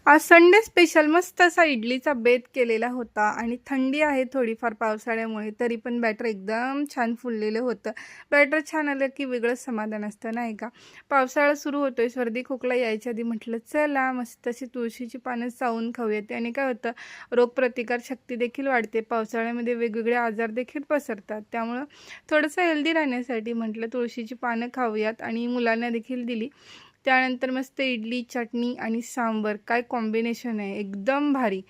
आज Sunday special मस्त असा इडलीचा बेत केलेला होता आणि थंडी आहे थोडीफार पावसाळ्यामुळे, तरी पण बॅटर एकदम छान फुललेलं होतं. बॅटर छान आलं की वेगळंच समाधान असतं नाही का. पावसाळा सुरू होतोय, सर्दी खोकला यायच्या आधी म्हटलं चला मस्त अशी तुळशीची पानं चावून खाऊयात. त्याने काय होतं, रोगप्रतिकार शक्ती देखील वाढते. पावसाळ्यामध्ये वेगवेगळे आजार देखील पसरतात, त्यामुळं थोडंसं हेल्दी राहण्यासाठी म्हटलं तुळशीची पानं खाऊयात आणि मुलांना देखील दिली. त्यानंतर मस्त इडली, चटणी आणि सांबर काय कॉम्बिनेशन आहे, एकदम भारी.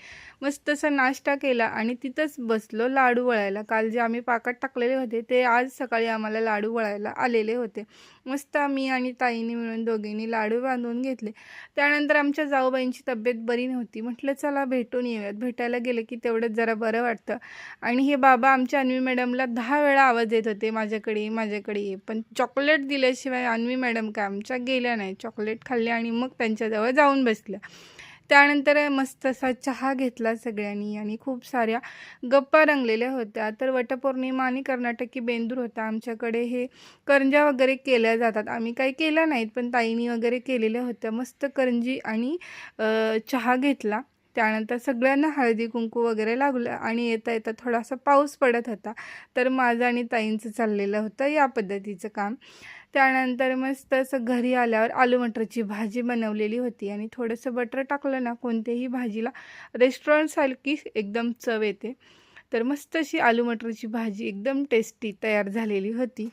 मस्त असा नाश्ता केला आणि तिथंच बसलो लाडू वळायला. काल जे आम्ही पाकात टाकलेले होते, ते आज सकाळी आम्हाला लाडू वळायला आलेले होते. मस्त मी आणि ताईने मिळून दोघींनी लाडू बांधून घेतले. त्यानंतर आमच्या जाऊबाईंची तब्येत बरी नव्हती. म्हटलं चला भेटून येऊयात. भेटायला गेलं की तेवढंच जरा बरं वाटतं. आणि हे बाबा आमच्या अन्वी मॅडमला 10 वेळा आवाज देत होते, माझ्याकडे ये, माझ्याकडे ये. पण चॉकलेट दिल्याशिवाय अन्वी मॅडम काय आमच्या गेल्या नाही. चॉकलेट खाल्ले आणि मग त्यांच्याजवळ जाऊन बसल्या. त्यानंतर मस्त असा चहा घेतला सगळ्यांनी आणि खूप साऱ्या गप्पा रंगलेल्या होत्या. तर वटपौर्णिमा आणि कर्नाटकी बेंदूर होता. आमच्याकडे हे करंज्या वगैरे केल्या जातात. आम्ही काही केल्या नाहीत, पण ताईंनी वगैरे केलेल्या होत्या. मस्त करंजी आणि चहा घेतला. त्यानंतर सगळ्यांना हळदी-कुंकू वगैरे लागलं आणि येता-येता थोडासा पाऊस पडत होता. तर माझं आणि ताईंचं चाललेलं होतं या पद्धतीचं काम. त्यानंतर मस्त असं घरी आल्यावर आलू मटरची भाजी बनवलेली होती आणि थोडंसं बटर टाकलं ना कोणत्याही भाजीला रेस्टॉरंटसारखी एकदम चव येते. तर मस्त अशी आलू मटरची भाजी एकदम टेस्टी तयार झालेली होती.